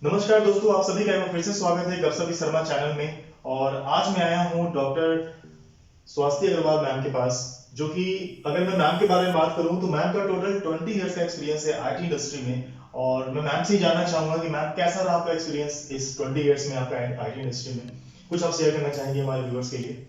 नमस्कार दोस्तों, आप सभी का एक बार फिर से स्वागत है गपशप शर्मा चैनल में। और आज मैं आया हूँ डॉक्टर स्वाति अग्रवाल मैम के पास, जो कि अगर मैं मैम के बारे में बात करूँ तो मैम का टोटल 20 इयर्स का एक्सपीरियंस है आईटी इंडस्ट्री में। और मैं मैम से ही जानना चाहूंगा कि मैम कैसा रहा आपका एक्सपीरियंस इस 20 इयर्स में आपका आईटी इंडस्ट्री में। कुछ आप शेयर करना चाहेंगे हमारे व्यूअर्स के लिए?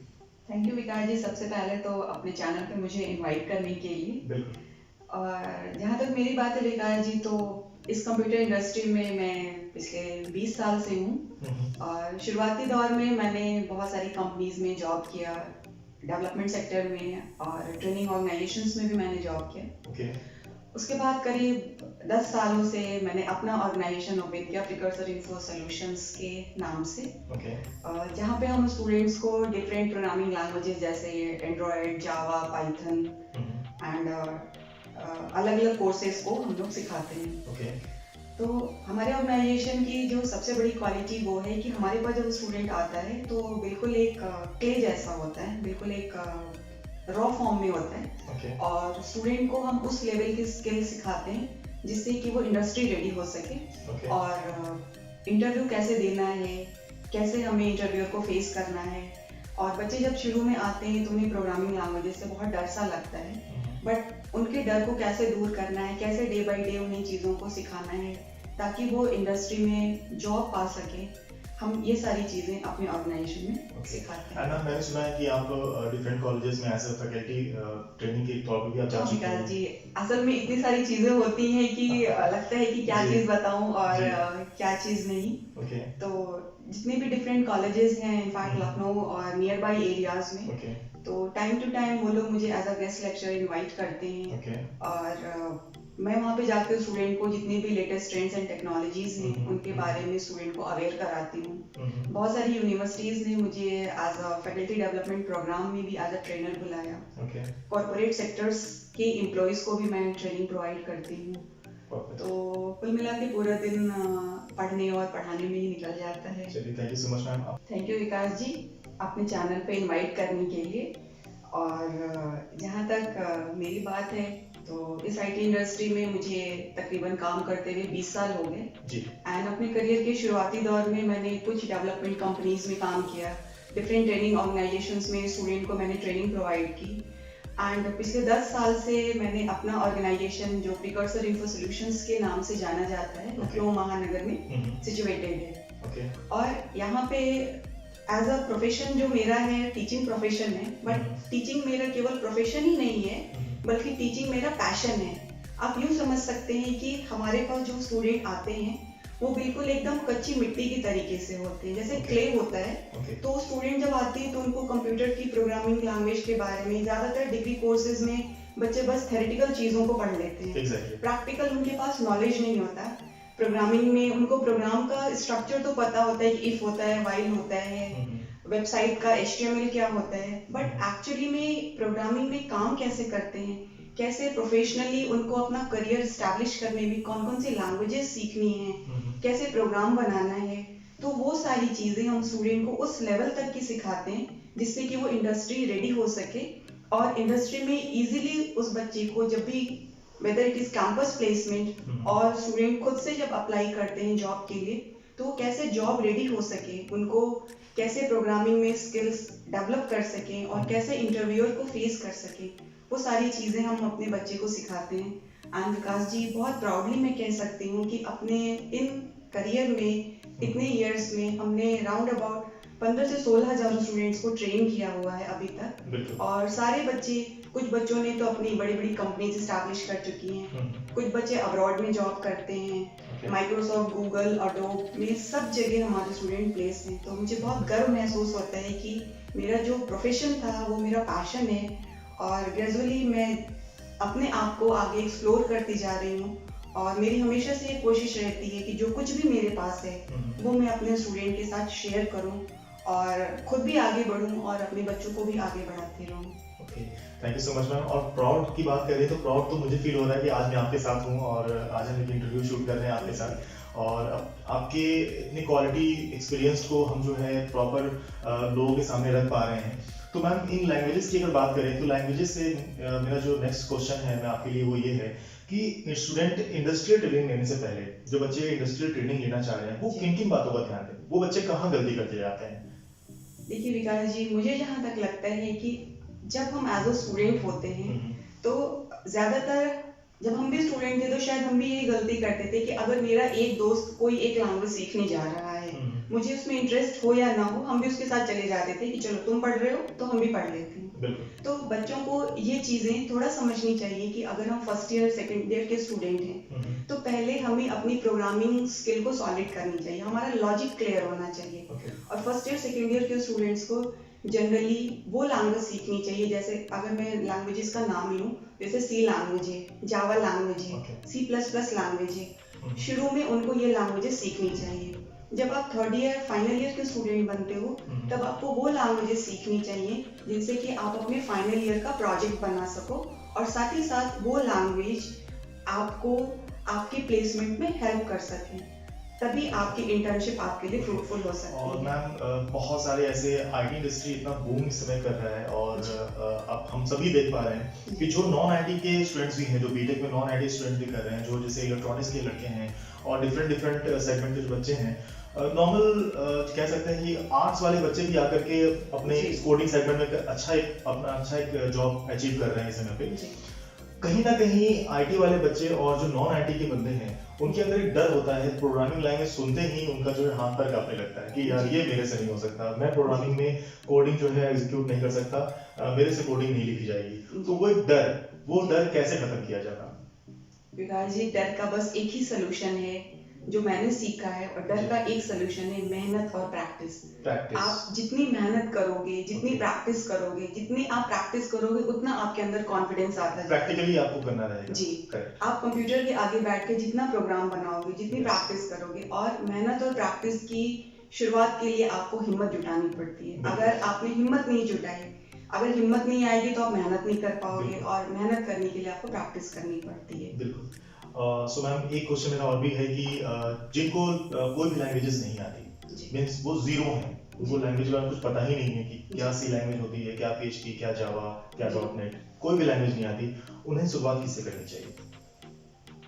थैंक यू विकास जी, सबसे पहले तो अपने चैनल पे मुझे इनवाइट करने के लिए। बिल्कुल। और जहाँ तक मेरी बात है विकास जी, तो इस कंप्यूटर इंडस्ट्री में मैं पिछले 20 साल से हूँ। और शुरुआती दौर में मैंने बहुत सारी कंपनीज में जॉब किया, डेवलपमेंट सेक्टर में और ट्रेनिंग ऑर्गेनाइजेशंस में भी मैंने जॉब किया। ओके। उसके बाद करीब 10 सालों से मैंने अपना ऑर्गेनाइजेशन ओपन किया, प्रिकर्सर इन्फो सॉल्यूशंस के नाम से। ओके। जहाँ पे हम स्टूडेंट्स को डिफरेंट प्रोग्रामिंग लैंग्वेजेस जैसे एंड्रॉयड, जावा, पाइथन एंड अलग अलग कोर्सेज को हम लोग सिखाते हैं। ओके। तो हमारे ऑर्गेनाइजेशन की जो सबसे बड़ी क्वालिटी वो है कि हमारे पास जब स्टूडेंट आता है तो बिल्कुल एक क्ले जैसा होता है, बिल्कुल एक रॉ फॉर्म में होता है। ओके। और स्टूडेंट को हम उस लेवल की स्किल सिखाते हैं जिससे कि वो इंडस्ट्री रेडी हो सके। ओके। और इंटरव्यू कैसे देना है, कैसे हमें इंटरव्यूअर को फेस करना है। और बच्चे जब शुरू में आते हैं तो उन्हें प्रोग्रामिंग लैंग्वेजेस से बहुत डर सा लगता है, बट उनके डर को कैसे दूर करना है, कैसे डे बाय डे उन्हें चीज़ों को सिखाना है ताकि वो इंडस्ट्री में जॉब पा सके। हम ये सारी चीज़ें अपने ऑर्गेनाइजेशन में सिखाते हैं। मैम, मैंने सुना है कि आप डिफरेंट कॉलेजेस में एज अ फैकल्टी ट्रेनिंग के तौर पर भी आप जा चुके हैं। जी, असल में इतनी सारी चीज़ें होती हैं कि लगता है कि क्या चीज़ बताऊं और क्या चीज़ नहीं। ओके। तो जितने भी डिफरेंट कॉलेजेस हैं, इनफैक्ट लखनऊ और नियर बाई एरियाज में, ओके। तो टाइम टू टाइम वो लोग मुझे as a guest lecture invite करते हैं। ओके। और मैं वहाँ पे जाकर स्टूडेंट को जितने भी लेटेस्ट ट्रेंड्स एंड टेक्नोलॉजीज हैं उनके बारे में स्टूडेंट को अवेयर कराती हूँ। बहुत सारी यूनिवर्सिटीज़ ने मुझे as a faculty development program में भी एज अ ट्रेनर बुलाया। ओके। कॉर्पोरेट सेक्टर्स के एम्प्लॉयज़ को भी मैं ट्रेनिंग प्रोवाइड करती हूँ। तो कुल मिला के पूरा दिन पढ़ने और पढ़ाने में ही निकल जाता है। चलिए, thank you so much ma'am. Thank you Vikas ji, अपने चैनल पे इनवाइट करने के लिए। और जहाँ तक मेरी बात है तो इस आईटी इंडस्ट्री में मुझे तकरीबन काम करते हुए 20 साल हो गए जी। एंड अपने करियर के शुरुआती दौर में मैंने कुछ डेवलपमेंट कंपनीज में काम किया, डिफरेंट ट्रेनिंग ऑर्गेनाइजेशंस में स्टूडेंट को मैंने ट्रेनिंग प्रोवाइड की। एंड पिछले 10 साल से मैंने अपना ऑर्गेनाइजेशन जो प्रिकर्सर इन्फो सॉल्यूशंस के नाम से जाना जाता है, लखनऊ महानगर में सिचुएटेड है। और यहाँ पे एज अ प्रोफेशन जो मेरा है, टीचिंग प्रोफेशन है, बट टीचिंग मेरा केवल प्रोफेशन ही नहीं है बल्कि टीचिंग मेरा पैशन है। आप यूँ समझ सकते हैं कि हमारे पास जो स्टूडेंट आते हैं वो बिल्कुल एकदम कच्ची मिट्टी की तरीके से होते हैं, जैसे क्ले होता है। तो स्टूडेंट जब आते हैं तो उनको कंप्यूटर की प्रोग्रामिंग लैंग्वेज के बारे में, ज़्यादातर डिग्री कोर्सेज में बच्चे बस थेरेटिकल चीज़ों को पढ़ लेते हैं। प्रैक्टिकल उनके पास नॉलेज नहीं होता। प्रोग्रामिंग में उनको प्रोग्राम का स्ट्रक्चर तो पता होता है कि इफ होता है, व्हाइल होता है, वेबसाइट का HTML क्या होता है, बट एक्चुअली में प्रोग्रामिंग में काम कैसे करते हैं, कैसे प्रोफेशनली उनको अपना करियर एस्टैब्लिश करने में कौन कौन सी लैंग्वेजेस सीखनी है, कैसे प्रोग्राम बनाना है, तो वो सारी चीज़ें हम स्टूडेंट को उस लेवल तक की सिखाते हैं जिससे कि वो इंडस्ट्री रेडी हो सके। और इंडस्ट्री में इजीली उस बच्चे को जब भी whether it is campus placement और स्टूडेंट खुद से जब अप्लाई करते हैं जॉब के लिए तो कैसे जॉब रेडी हो सके, उनको कैसे प्रोग्रामिंग में स्किल्स डेवलप कर सकें और कैसे इंटरव्यूअर को फेस कर सकें, वो सारी चीज़ें हम अपने बच्चे को सिखाते हैं। एंड विकास जी, बहुत प्राउडली मैं कह सकती हूँ कि अपने इन करियर में इतने ईयर्स में हमने राउंड अबाउट 15 से 16 हज़ार स्टूडेंट्स को ट्रेन किया हुआ है अभी तक। और सारे बच्चे, कुछ बच्चों ने तो अपनी बड़ी बड़ी कंपनीज स्टैब्लिश कर चुकी हैं, कुछ बच्चे अब्रॉड में जॉब करते हैं, माइक्रोसॉफ्ट, गूगल, अडोब में सब जगह हमारे स्टूडेंट प्लेस हैं। तो मुझे बहुत गर्व महसूस होता है कि मेरा जो प्रोफेशन था वो मेरा पैशन है और ग्रेजुअली मैं अपने आप को आगे एक्सप्लोर करती जा रही हूँ। और मेरी हमेशा से ये कोशिश रहती है कि जो कुछ भी मेरे पास है वो मैं अपने स्टूडेंट के साथ शेयर करूँ और खुद भी आगे बढ़ूँ और अपने बच्चों को भी आगे बढ़ाती रहूँ। Thank you so much ma'am. और प्राउड की बात करें तो प्राउड तो मुझे फील हो रहा है कि आज मैं आपके साथ हूँ और आज हम एक इंटरव्यू शूट कर रहे हैं आपके साथ। और आपके इतनी क्वालिटी एक्सपीरियंस को हम जो है प्रॉपर लोगों के सामने रख पा रहे हैं। तो मैम, इन लैंग्वेजेस की अगर बात करें तो लैंग्वेजेस से मेरा जो नेक्स्ट क्वेश्चन है मैं आपके लिए वो ये है कि स्टूडेंट इंडस्ट्रियल ट्रेनिंग लेने से पहले जो बच्चे इंडस्ट्रियल ट्रेनिंग लेना चाह रहे हैं वो जी। किन किन बातों का ध्यान दें, वो बच्चे कहाँ गलती करते जाते हैं? देखिए विकास जी, मुझे जहाँ तक लगता है कि जब हम एज अ स्टूडेंट होते हैं हम्म, तो ज़्यादातर जब हम भी स्टूडेंट थे तो शायद हम भी यही गलती करते थे कि अगर मेरा एक दोस्त कोई एक लैंग्वेज सीखने जा रहा है, मुझे उसमें इंटरेस्ट हो या ना हो, हम भी उसके साथ चले जाते थे कि चलो तुम पढ़ रहे हो तो हम भी पढ़ लेते हैं। बिल्कुल। तो बच्चों को ये चीज़ें थोड़ा समझनी चाहिए कि अगर हम फर्स्ट ईयर सेकेंड ईयर के स्टूडेंट हैं तो पहले हमें अपनी प्रोग्रामिंग स्किल को सॉलिड करनी चाहिए, हमारा लॉजिक क्लियर होना चाहिए। ओके। और फर्स्ट ईयर सेकेंड ईयर के स्टूडेंट्स को जनरली वो लैंग्वेज सीखनी चाहिए, जैसे अगर मैं लैंग्वेजेस का नाम लूँ, जैसे सी लैंग्वेज है, जावा लैंग्वेज है, Okay. C++ लैंग्वेज है। शुरू में उनको ये लैंग्वेजेस सीखनी चाहिए। जब आप थर्ड ईयर फाइनल ईयर के स्टूडेंट बनते हो तब आपको वो लैंग्वेजेस सीखनी चाहिए जिनसे कि आप अपने फाइनल ईयर का प्रोजेक्ट बना सको, और साथ ही साथ वो लैंग्वेज आपको आपके प्लेसमेंट में हेल्प कर सके, तभी आपकी इंटर्नशिप आपके लिए फ्रूटफुल हो सकती और है। मैम बहुत सारे ऐसे आईटी इंडस्ट्री इतना बूम इस समय कर रहा है और अब हम सभी देख पा रहे हैं कि जो नॉन आईटी के स्टूडेंट्स भी हैं, जो बीटेक में नॉन आईटी स्टूडेंट भी कर रहे हैं, जो जैसे इलेक्ट्रॉनिक्स के लड़के हैं और डिफरेंट सेगमेंट के जो बच्चे हैं, नॉर्मल कह सकते हैं कि आर्ट्स वाले बच्चे भी आकर के अपने जी। कोडिंग सेगमेंट में अपना अच्छा एक जॉब अचीव कर रहे हैं इस समय पे। जी। कहीं ना कहीं आईटी वाले बच्चे और जो नॉन आईटी के बंदे हैं उनके अंदर एक डर होता है, प्रोग्रामिंग लैंग्वेज सुनते ही उनका जो है हाथ पैर कांपने लगता है कि यार ये मेरे से नहीं हो सकता, मैं प्रोग्रामिंग में कोडिंग जो है एग्जीक्यूट नहीं कर सकता, मेरे से कोडिंग नहीं लिखी जाएगी। तो वो डर कैसे खत्म किया जाता? विकास जी, डर का बस एक ही सोल्यूशन है जो मैंने सीखा है, और डर का एक सोल्यूशन है मेहनत और प्रैक्टिस। आप जितनी मेहनत करोगे, जितनी प्रैक्टिस करोगे, जितनी आप प्रैक्टिस करोगे उतना आपके अंदर कॉन्फिडेंस आता है। प्रैक्टिकली आपको करना रहेगा। जी। Correct. आप कंप्यूटर के आगे बैठ के जितना प्रोग्राम बनाओगे, जितनी Yes. प्रैक्टिस करोगे, और मेहनत और प्रैक्टिस की शुरुआत के लिए आपको हिम्मत जुटानी पड़ती है। बिल्कुल। अगर आपने हिम्मत नहीं जुटाई, अगर हिम्मत नहीं आएगी तो आप मेहनत नहीं कर पाओगे, बिल्कुल। और मेहनत करने के लिए आपको प्रैक्टिस करनी पड़ती है। बिल्कुल। सो मैम एक क्वेश्चन मेरा और भी है कि जिनको कोई भी लैंग्वेजेस नहीं आती, जी। मीन्स वो जीरो हैं, उनको लैंग्वेज का कुछ पता ही नहीं है कि क्या सी लैंग्वेज होती है, क्या PHP, क्या जावा, क्या जी। .NET, कोई भी लैंग्वेज नहीं आती, उन्हें शुरुआत किससे करनी चाहिए?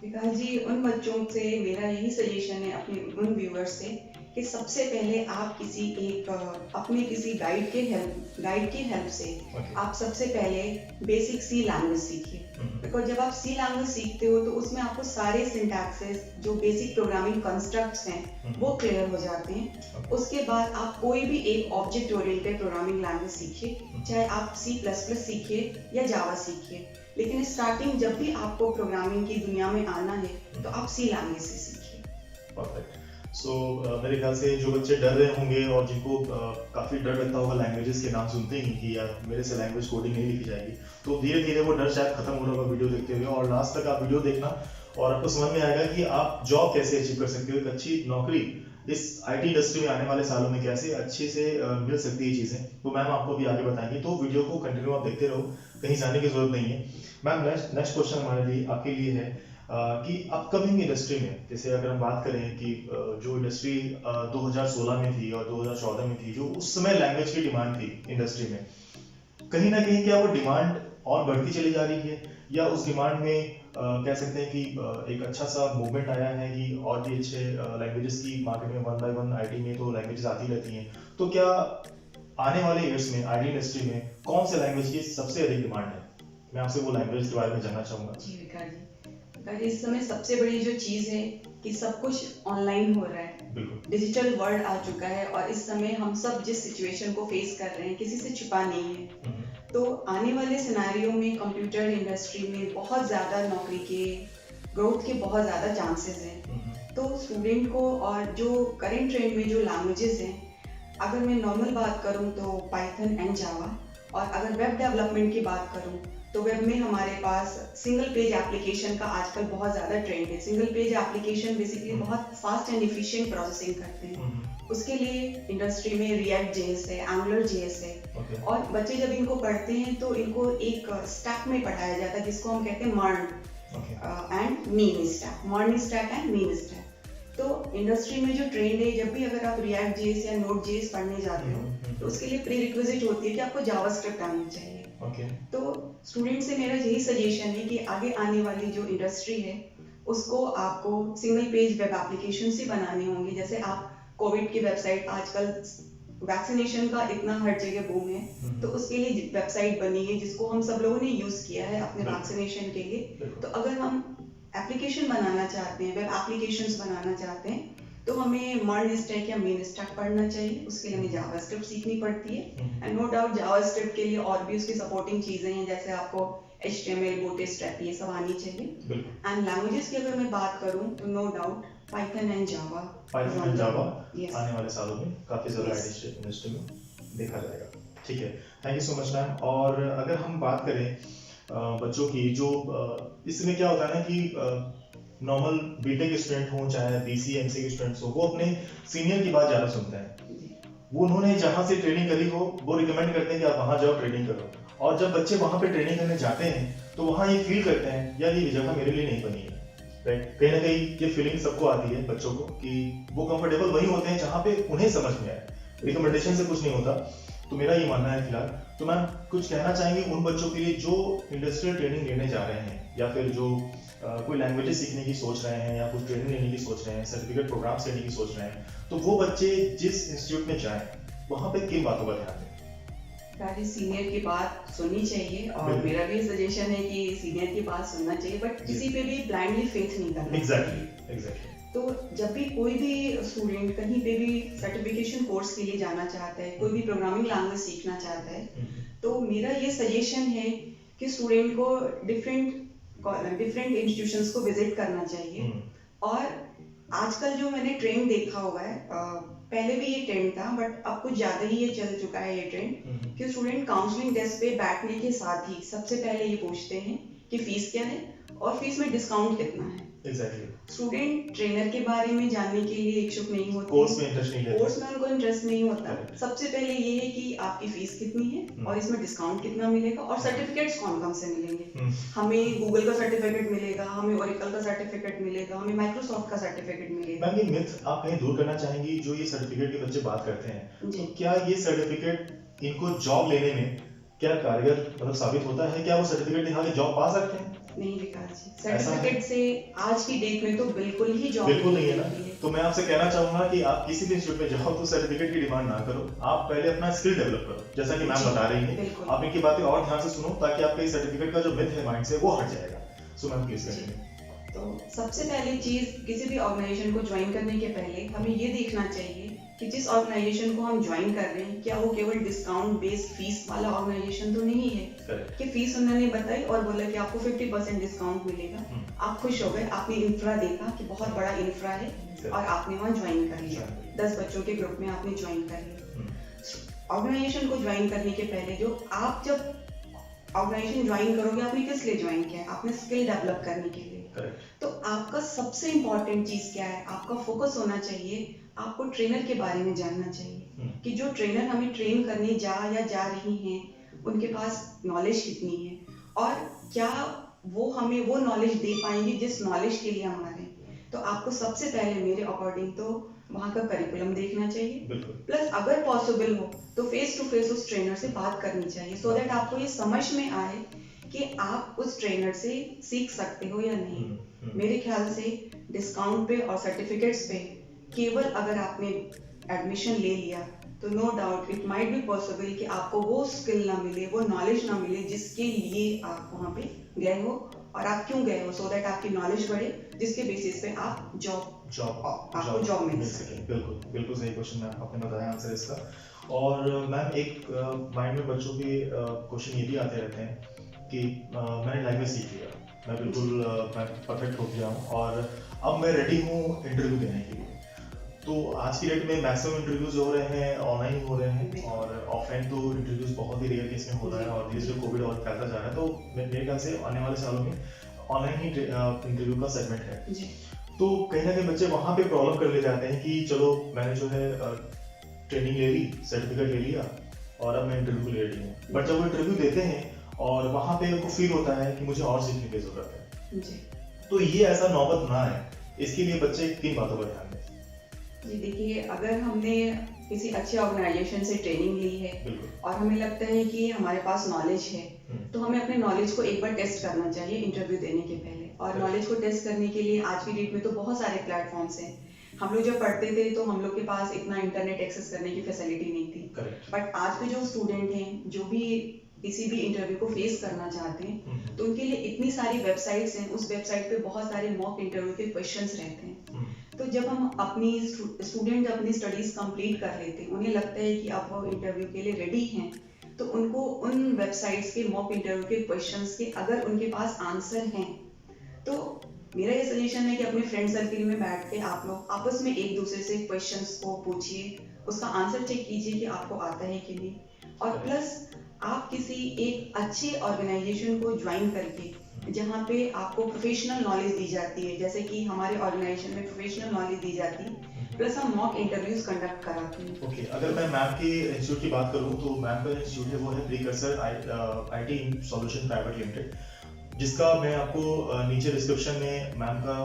विकास जी, उन बच्चों से मेरा यही सजेशन है, अपने उन व्यूअर्स से, कि सबसे पहले आप किसी एक अपने किसी गाइड के हेल्प से Okay. आप सबसे पहले बेसिक सी लैंग्वेज सीखिए। बिकॉज जब आप सी लैंग्वेज सीखते हो तो उसमें आपको सारे सिंटैक्सेस, जो बेसिक प्रोग्रामिंग कंस्ट्रक्ट्स हैं, वो क्लियर हो जाते हैं। Okay. उसके बाद आप कोई भी एक ऑब्जेक्ट ओरिएंटेड प्रोग्रामिंग लैंग्वेज सीखिए, चाहे आप C++ सीखिए या जावा सीखिए, लेकिन स्टार्टिंग जब भी आपको प्रोग्रामिंग की दुनिया में आना है तो आप सी लैंग्वेज से सीखिए। परफेक्ट। सो मेरे ख्याल से जो बच्चे डर रहे होंगे और जिनको काफी डर लगता होगा लैंग्वेजेस के नाम सुनते ही कि यार मेरे से लैंग्वेज कोडिंग नहीं लिखी जाएगी, तो धीरे धीरे वो डर शायद खत्म हो रहा होगा वीडियो देखते हुए, और लास्ट तक आप वीडियो देखना और आपको समझ में आएगा कि आप जॉब कैसे अचीव कर सकते हो, एक अच्छी नौकरी इस आईटी इंडस्ट्री में आने वाले सालों में कैसे अच्छे से मिल सकती है चीजें, तो मैम आपको भी आगे बताएंगे। तो वीडियो को कंटिन्यू आप देखते रहो, कहीं जाने की जरूरत नहीं है। मैम नेक्स्ट क्वेश्चन हमारे लिए आपके लिए है कि अपकमिंग इंडस्ट्री में, जैसे अगर हम बात करें कि जो इंडस्ट्री 2016 में थी और 2014 में थी, जो उस समय लैंग्वेज की डिमांड थी इंडस्ट्री में, कहीं ना कहीं क्या वो डिमांड और बढ़ती चली जा रही है, या उस डिमांड में कह सकते हैं कि एक अच्छा सा मूवमेंट आया है कि और भी अच्छे लैंग्वेजेस की मार्केट में 1 by 1 आईटी में तो लैंग्वेजेस आती रहती हैं, तो क्या आने वाले ईयर्स में आईटी इंडस्ट्री में कौन से लैंग्वेज की सबसे अधिक डिमांड है? मैं आपसे वो लैंग्वेज के बारे में जानना चाहूंगा। जी विकास जी, इस समय सबसे बड़ी जो चीज है कि सब कुछ ऑनलाइन हो रहा है, बिल्कुल। डिजिटल वर्ल्ड आ चुका है, और इस समय हम सब जिस सिचुएशन को फेस कर रहे हैं किसी से छिपा नहीं है। तो आने वाले सिनेरियो में कंप्यूटर इंडस्ट्री में बहुत ज़्यादा नौकरी के ग्रोथ के बहुत ज़्यादा चांसेस हैं। तो स्टूडेंट को, और जो करेंट ट्रेंड में जो लैंग्वेजेस हैं, अगर मैं नॉर्मल बात करूं तो पाइथन एंड जावा, और अगर वेब डेवलपमेंट की बात करूं तो वेब में हमारे पास सिंगल पेज एप्लीकेशन का आजकल बहुत ज़्यादा ट्रेंड है। सिंगल पेज एप्लीकेशन बेसिकली बहुत फास्ट एंड एफिशिएंट प्रोसेसिंग करते हैं। उसके लिए इंडस्ट्री में रिएक्ट जेएस है, एंगुलर जेएस है। Okay. और बच्चे जब इनको पढ़ते हैं तो इनको एक स्टैक में पढ़ाया जाता है जिसको हम कहते हैं मर्न and mean stack, MERN stack and mean stack. तो इंडस्ट्री में जो ट्रेंड है, जब भी अगर आप रिएक्ट जेएस या नोड जेएस पढ़ने जाते हो तो उसके लिए प्री रिक्विजिट होती है कि आपको जावास्क्रिप्ट आनी चाहिए। ओके। तो स्टूडेंट से मेरा यही सजेशन है कि आगे आने वाली जो इंडस्ट्री है उसको आपको सिंगल पेज वेब एप्लीकेशन ही बनाने होंगे। जैसे आप कोविड की वेबसाइट, आजकल वैक्सीनेशन का इतना हर जगह बूम है, तो उसके लिए वेबसाइट बनी है जिसको हम सब लोगों ने यूज किया है अपने वैक्सीनेशन के लिए। तो अगर हम एप्लीकेशन बनाना चाहते हैं, वेब एप्लीकेशंस बनाना चाहते हैं, तो हमें मर्न स्टैक या मेन स्टैक पढ़ना चाहिए। उसके लिए हमें जावास्क्रिप्ट सीखनी पड़ती है, एंड नो डाउट जावास्क्रिप्ट के लिए और भी उसकी सपोर्टिंग चीजें हैं, जैसे आपको HTML, बूटस्ट्रैप, ये सब आनी चाहिए। एंड लैंग्वेजेस की अगर मैं बात करूं तो नो डाउट पाइथन एंड जावा आने वाले सालों में काफी ज्यादा आईटी इंडस्ट्री में देखा जाएगा। ठीक है, thank you so much ma'am. और अगर हम बात करें बच्चों की, जो इसमें क्या होता है ना कि नॉर्मल बीटेक के स्टूडेंट हों चाहे BC MC के स्टूडेंट्स हो, वो अपने सीनियर की बात ज्यादा सुनते हैं। वो उन्होंने जहाँ से ट्रेनिंग करी हो वो रिकमेंड करते हैं कि आप वहाँ जाओ ट्रेनिंग करो, और जब बच्चे वहाँ पे ट्रेनिंग करने जाते हैं तो वहाँ ये फील करते हैं यार ये जगह मेरे लिए नहीं बनी है। राइट, कहीं ना कहीं ये फीलिंग सबको आती है बच्चों को कि वो कंफर्टेबल वहीं होते हैं जहाँ पे उन्हें समझ में आए, रिकमेंडेशन से कुछ नहीं होता। तो मेरा ये मानना है फिलहाल। तो मैम कुछ कहना चाहेंगे उन बच्चों के लिए जो इंडस्ट्रियल ट्रेनिंग लेने जा रहे हैं, या फिर जो कोई लैंग्वेजेस सीखने की सोच रहे हैं, या कुछ ट्रेनिंग लेने की सोच रहे हैं, सर्टिफिकेट प्रोग्राम्स लेने की सोच रहे हैं, तो वो बच्चे जिस इंस्टीट्यूट में जाएं वहाँ पे किन बातों का ध्यान दें? पहले सीनियर की बात सुननी चाहिए, और मेरा भी सजेशन है कि सीनियर की बात सुनना चाहिए, बट किसी पे भी ब्लाइंडली फेथ नहीं करना। एग्जैक्टली। तो जब भी कोई भी स्टूडेंट कहीं पे भी सर्टिफिकेशन कोर्स के लिए जाना चाहता है, कोई भी प्रोग्रामिंग लैंग्वेज सीखना चाहता है, तो मेरा ये सजेशन है कि स्टूडेंट को डिफरेंट इंस्टीट्यूशंस को विजिट करना चाहिए। और आजकल जो मैंने ट्रेंड देखा हुआ है, पहले भी ये ट्रेंड था बट अब कुछ ज्यादा ही ये चल चुका है ये ट्रेंड, कि स्टूडेंट काउंसलिंग डेस्क पे बैठने के साथ ही सबसे पहले ये पूछते हैं कि फीस क्या है और फीस में डिस्काउंट कितना है। स्टूडेंट ट्रेनर के बारे में जानने के लिए इच्छुक नहीं होते, कोर्स में इंटरेस्ट नहीं लेते, कोर्स में उनको इंटरेस्ट नहीं होता। सबसे पहले ये है कि आपकी फीस कितनी है और इसमें डिस्काउंट कितना मिलेगा, और सर्टिफिकेट्स कौन कौन से मिलेंगे। हमें गूगल का सर्टिफिकेट मिलेगा, हमें ओरेकल का सर्टिफिकेट मिलेगा, हमें माइक्रोसॉफ्ट का सर्टिफिकेट मिलेगा। मैम ये मिथ आप कहीं दूर करना चाहेंगी, जो ये सर्टिफिकेट के बच्चे बात करते हैं, तो क्या ये सर्टिफिकेट इनको जॉब लेने में क्या कारगर मतलब साबित होता है? क्या वो सर्टिफिकेट दिखा के जॉब पा सकते हैं? नहीं विकास जी, सर्टिफिकेट से आज की डेट में तो बिल्कुल ही जॉब बिल्कुल नहीं है ना। तो मैं आपसे कहना चाहूंगा कि आप किसी भी इंस्टीट्यूट में जाओ तो सर्टिफिकेट की डिमांड ना करो, आप पहले अपना स्किल डेवलप करो, जैसा कि मैम बता रही है। आप इनकी बातें और ध्यान से सुनो ताकि आपके इस सर्टिफिकेट का जो मिथ है माइंड से वो हट जाएगा। So ma'am please continue. तो सबसे पहली चीज, किसी भी ऑर्गेनाइजेशन को ज्वाइन करने के पहले हमें ये देखना चाहिए कि जिस ऑर्गेनाइजेशन को हम ज्वाइन कर रहे हैं, क्या वो केवल डिस्काउंट बेस्ड फीस वाला ऑर्गेनाइजेशन तो नहीं है कि फीस उन्होंने बताई और बोला कि आपको 50% डिस्काउंट मिलेगा, आप खुश हो गए, आपने इंफ्रा देखा कि बहुत बड़ा इंफ्रा है और आपने वहाँ ज्वाइन कर लिया, 10 बच्चों के ग्रुप में आपने ज्वाइन कर लिया। ऑर्गेनाइजेशन को ज्वाइन करने के पहले जब ऑर्गेनाइजेशन ज्वाइन करोगे, आपने किस लिए ज्वाइन किया है? आपने स्किल डेवलप करने के लिए। तो आपका सबसे इंपॉर्टेंट चीज क्या है? आपका फोकस होना चाहिए, आपको ट्रेनर के बारे में जानना चाहिए कि जो ट्रेनर हमें ट्रेन करने जा रही हैं उनके पास नॉलेज कितनी है, और क्या वो हमें वो नॉलेज दे पाएंगे जिस नॉलेज के लिए हम आ रहे हैं। तो आपको सबसे पहले मेरे अकॉर्डिंग तो वहाँ का करिकुलम देखना चाहिए, प्लस अगर पॉसिबल हो तो फेस टू फेस उस ट्रेनर से बात करनी चाहिए, सो दैट आपको ये समझ में आए कि आप उस ट्रेनर से सीख सकते हो या नहीं। मेरे ख्याल से डिस्काउंट पे और सर्टिफिकेट्स पे केवल अगर आपने एडमिशन ले लिया तो no doubt it might be possible कि आपको वो स्किल ना मिले, वो नॉलेज ना मिले जिसके लिए आप वहाँ पे गए हो, और आप क्यों गए हो, सो दैट आपकी नॉलेज बढ़े, जिसके बेसिस पे आप आपको जॉब मिल सके। बिल्कुल सही क्वेश्चन मैम आपने बताया आंसर इसका। और मैम एक माइंड में बच्चों के क्वेश्चन ये भी आते रहते हैं कि मैंने लैंग्वेज सीख लिया, मैं बिल्कुल परफेक्ट हो गया हूँ और अब मैं रेडी हूँ इंटरव्यू देने के लिए। तो आज की डेट में मैक्सिमम इंटरव्यूज हो रहे हैं ऑनलाइन हो रहे हैं, और ऑफलाइन तो इंटरव्यूज बहुत ही रेयर केस में हो रहा है, और धीरे धीरे कोविड और फैलता जा रहा है, तो मेरे ख्याल से आने वाले सालों में ऑनलाइन ही इंटरव्यू का सेगमेंट है। तो कहीं ना कहीं बच्चे वहाँ पे प्रॉब्लम कर ले जाते हैं कि चलो मैंने जो है ट्रेनिंग ले ली, सर्टिफिकेट ले लिया और अब मैं इंटरव्यू ले रही हूँ, बट जब वो इंटरव्यू देते हैं और वहाँ पे उनको फील होता है कि मुझे और सीखने की जरूरत है। तो ये ऐसा नौबत ना है, इसके लिए बच्चे किन बातों पर ध्यान दें? जी देखिए, अगर हमने किसी अच्छे ऑर्गेनाइजेशन से ट्रेनिंग ली है बिल्कुल। और हमें लगता है कि हमारे पास नॉलेज है, तो हमें अपने नॉलेज को एक बार टेस्ट करना चाहिए इंटरव्यू देने के पहले। और Correct. नॉलेज को टेस्ट करने के लिए आज की डेट में तो बहुत सारे प्लेटफॉर्म्स हैं। हम लोग जब पढ़ते थे तो हम लोग के पास इतना इंटरनेट एक्सेस करने की फैसिलिटी नहीं थी। Correct. बट आज के जो स्टूडेंट हैं, जो भी किसी भी इंटरव्यू को फेस करना चाहते हैं, तो उनके लिए इतनी सारी वेबसाइट्स हैं, उस वेबसाइट पे बहुत सारे मॉक इंटरव्यू के क्वेश्चंस रहते हैं। तो जब हम अपनी स्टूडेंट अपनी स्टडीज कंप्लीट कर लेते हैं, उन्हें लगता है कि अब वो इंटरव्यू के लिए रेडी हैं, तो उनको उन वेबसाइट्स के मॉक इंटरव्यू के क्वेश्चंस के अगर उनके पास आंसर हैं, तो मेरा ये सजेशन है कि अपने फ्रेंड सर्कल में बैठ के आप लोग आपस में एक दूसरे से क्वेश्चंस को पूछिए, उसका आंसर चेक कीजिए कि आपको आता है कि नहीं। और प्लस आप किसी एक अच्छे ऑर्गेनाइजेशन को ज्वाइन करके जहाँ पे आपको प्रोफेशनल नॉलेज दी जाती है, जैसे कि हमारे ऑर्गेनाइजेशन में प्रोफेशनल नॉलेज दी जाती है, प्लस हम मॉक इंटरव्यूज कंडक्ट कराते हैं। ओके, अगर मैं मैम के इंस्टीट्यूट की बात करूं तो मैम का इंस्टीट्यूट है वो है precursor IT solution private limited, जिसका मैं आपको नीचे डिस्क्रिप्शन में मैम का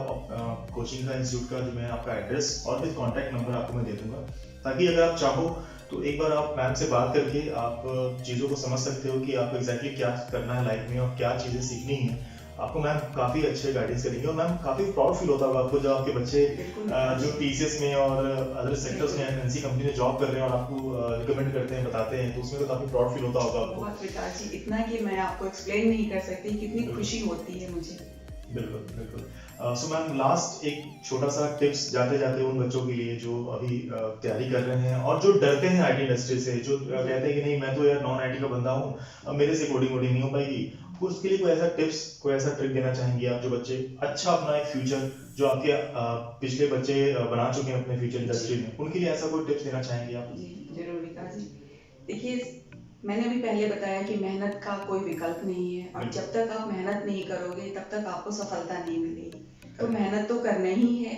कोचिंग का इंस्टीट्यूट का जो मैं आपका एड्रेस और फिर कॉन्टैक्ट नंबर आपको मैं दे दूंगा, ताकि अगर आप चाहो तो एक बार आप मैम से बात करके आप चीज़ों को समझ सकते हो कि आपको एग्जैक्टली क्या करना है लाइफ में और क्या चीज़ें सीखनी है। आपको मैम काफ़ी अच्छे गाइडेंस करेंगे और मैम काफ़ी प्राउड फील होता होगा आपको जब आपके बच्चे जो टीसीएस में और अदर सेक्टर्स में एमएनसी कंपनी में जॉब कर रहे हैं और आपको रिकमेंड करते हैं, बताते हैं, तो उसमें तो काफ़ी प्राउड फील होता होगा आपको। बहुत विकास जी, इतना कि मैं आपको एक्सप्लेन नहीं कर सकती कितनी खुशी होती है मुझे। बिल्कुल बिल्कुल। सो मैम लास्ट एक छोटा सा टिप्स जाते जाते उन बच्चों के लिए जो अभी तैयारी कर रहे हैं और जो डरते हैं आईटी इंडस्ट्री से, जो कहते हैं कि नहीं मैं तो यार नॉन आईटी का बंदा हूँ, मेरे से कोडिंग वोडिंग नहीं हो पाएगी, उसके लिए कोई ऐसा टिप्स कोई ऐसा ट्रिक देना चाहेंगे आप, जो बच्चे अच्छा अपना एक फ्यूचर जो आपके पिछले बच्चे बना चुके हैं अपने फ्यूचर इंडस्ट्री में, उनके लिए ऐसा कोई टिप्स देना चाहेंगे आप? जी जरूर विकास जी। देखिए, मैंने अभी पहले बताया कि मेहनत का कोई विकल्प नहीं है, और जब तक आप मेहनत नहीं करोगे तब तक आपको सफलता नहीं मिलेगी। तो मेहनत तो करना ही है,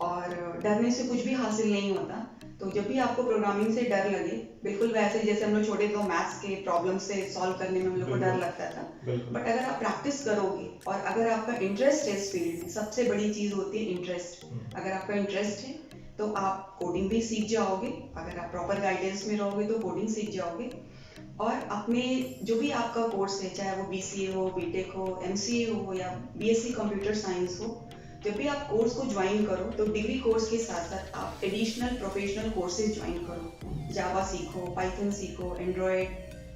और डरने से कुछ भी हासिल नहीं होता। तो जब भी आपको प्रोग्रामिंग से डर लगे, बिल्कुल वैसे जैसे हम लोग छोटे तो मैथ्स के प्रॉब्लम से सॉल्व करने में हम लोग को डर लगता था, बट अगर आप प्रैक्टिस करोगे और अगर आपका इंटरेस्ट है इस फील्ड में, सबसे बड़ी चीज होती है इंटरेस्ट। अगर आपका इंटरेस्ट है तो आप कोडिंग भी सीख जाओगे, अगर आप प्रॉपर गाइडेंस में रहोगे तो कोडिंग सीख जाओगे। और अपने जो भी आपका कोर्स है, चाहे वो बीसीए हो, बीटेक हो, एमसीए हो या बीएससी कंप्यूटर साइंस हो, जब भी आप कोर्स को ज्वाइन करो तो डिग्री कोर्स के साथ साथ आप एडिशनल प्रोफेशनल कोर्सेज ज्वाइन करो। जावा सीखो, पाइथन सीखो, एंड्रॉयड,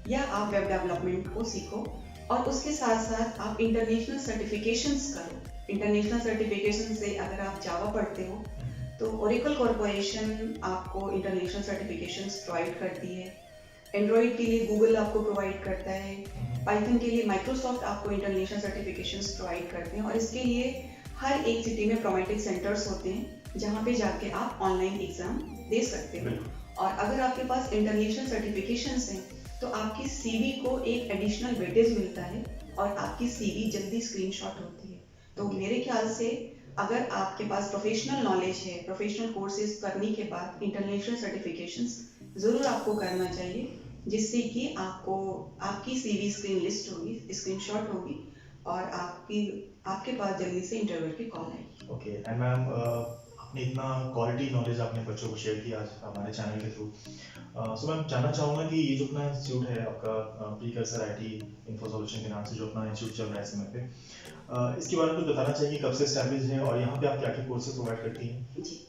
या आप वेब डेवलपमेंट को सीखो, और उसके साथ साथ आप इंटरनेशनल सर्टिफिकेशंस करो। इंटरनेशनल सर्टिफिकेशन से अगर आप जावा पढ़ते हो तो ओरेकल कॉर्पोरेशन आपको इंटरनेशनल सर्टिफिकेशंस प्रोवाइड करती है, एंड्रॉइड के लिए गूगल आपको प्रोवाइड करता है, पाइथन के लिए माइक्रोसॉफ्ट आपको इंटरनेशनल सर्टिफिकेशंस प्रोवाइड करते हैं, और इसके लिए हर एक सिटी में प्रोमेटिक सेंटर्स होते हैं जहाँ पे जाके आप ऑनलाइन एग्जाम दे सकते हो। और अगर आपके पास इंटरनेशनल सर्टिफिकेशंस हैं तो आपकी सीवी को एक एडिशनल वेटेज मिलता है और आपकी सीवी जल्दी स्क्रीनशॉट होती है। तो मेरे ख्याल से अगर आपके पास प्रोफेशनल नॉलेज है, प्रोफेशनल कोर्सेज करने के बाद इंटरनेशनल सर्टिफिकेशंस जरूर आपको करना चाहिए, जिससे कि आपको आपकी सीवी स्क्रीन लिस्ट होगी, स्क्रीनशॉट होगी, और आपके पास जल्दी से इंटरव्यू की कॉल आएगी। ओके, एंड मैम आपने इतना क्वालिटी नॉलेज अपने बच्चों को शेयर किया आज हमारे चैनल के थ्रू। सो मैम जानना चाहूँगा कि ये जो अपना इंस्टीट्यूट है आपका प्रीकर्सर आईटी इंफो सॉल्यूशन के नाम से जो अपना इंस्टीट्यूट चल रहा है इस समय पे, इसके बारे में कुछ बताना चाहिए, कब से एस्टैब्लिश है और यहाँ पे आप क्या क्या कोर्सेज प्रोवाइड करती हैं? जी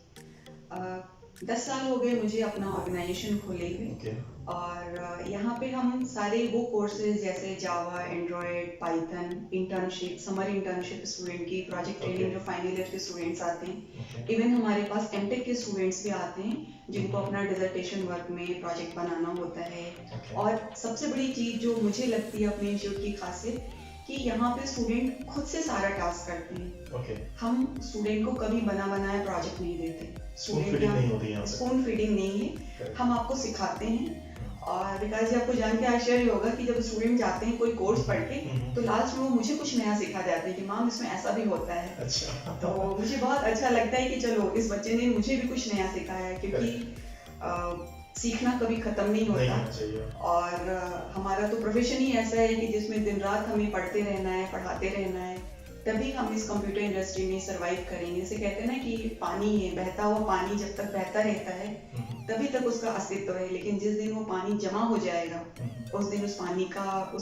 10 साल हो गए मुझे अपना ऑर्गेनाइजेशन खोले हुए, और यहाँ पे हम सारे वो कोर्सेज जैसे Java, Android, Python, internship, summer internship student की, प्रोजेक्ट ट्रेनिंग जो फाइनल ईयर के स्टूडेंट्स आते हैं, इवन हमारे पास एमटेक के स्टूडेंट्स भी आते हैं जिनको अपना डिसर्टेशन वर्क में प्रोजेक्ट बनाना होता है। और सबसे बड़ी चीज जो मुझे लगती है अपने इंस्टीट्यूट की खासियत, कि यहाँ पे स्टूडेंट खुद से सारा टास्क करते हैं। हम स्टूडेंट को कभी बना बनाया प्रोजेक्ट नहीं देते, स्पून फीडिंग नहीं होती है, स्पून फीडिंग नहीं है, हम आपको सिखाते हैं। और विकास जी आपको जान के आश्चर्य होगा कि जब स्टूडेंट जाते हैं कोई कोर्स पढ़ के, तो लास्ट में वो मुझे कुछ नया सिखा जाते हैं कि मैम इसमें ऐसा भी होता है। अच्छा। तो मुझे बहुत अच्छा लगता है कि चलो इस बच्चे ने मुझे भी कुछ नया सिखाया, क्योंकि सीखना कभी खत्म नहीं होता। और हमारा तो प्रोफेशन ही ऐसा है कि जिसमें दिन रात हमें पढ़ते रहना है, पढ़ाते रहना है, तभी हम इस कंप्यूटर इंडस्ट्री में सरवाइव करेंगे। जैसे कहते हैं ना कि पानी है, बहता हुआ पानी जब तक बहता रहता है तभी तक उसका अस्तित्व है, लेकिन जिस दिन वो पानी जमा हो जाएगा उस दिन उस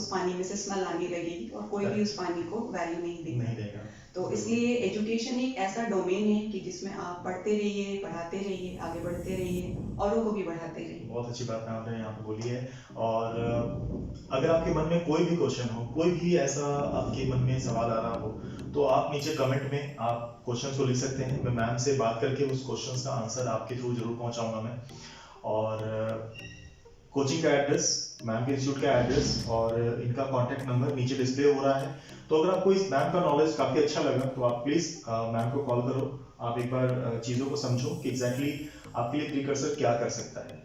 पानी में से स्मेल आने लगेगी और कोई भी उस पानी को वैल्यू नहीं देगा। तो इसलिए एजुकेशन एक ऐसा डोमेन है कि जिसमें आप पढ़ते रहिए, पढ़ाते रहिए, आगे बढ़ते रहिए, औरों को भी बढ़ाते रहिए। बहुत अच्छी बात आपने यहाँ पे बोली है। और अगर आपके मन में कोई भी क्वेश्चन हो, कोई भी ऐसा आपके मन में सवाल आ रहा हो, तो आप नीचे कमेंट में आप क्वेश्चन को लिख सकते हैं। मैं मैम से बात करके उस क्वेश्चन का आंसर आपके थ्रू जरूर पहुंचाऊंगा मैं। और कोचिंग का एड्रेस, मैम के इंस्टीट्यूट का एड्रेस और इनका कॉन्टैक्ट नंबर नीचे डिस्प्ले हो रहा है। तो अगर आपको इस मैम का नॉलेज काफी अच्छा लगा तो आप प्लीज मैम को कॉल करो, आप एक बार चीजों को समझो कि एग्जैक्टली आपके लिए प्रीकर्सर क्या कर सकता है।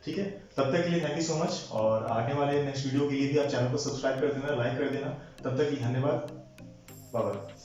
ठीक है, तब तक के लिए थैंक यू सो मच। और आने वाले नेक्स्ट वीडियो के लिए भी आप चैनल को सब्सक्राइब कर देना, लाइक कर देना। तब तक के लिए धन्यवाद, बाय बाय।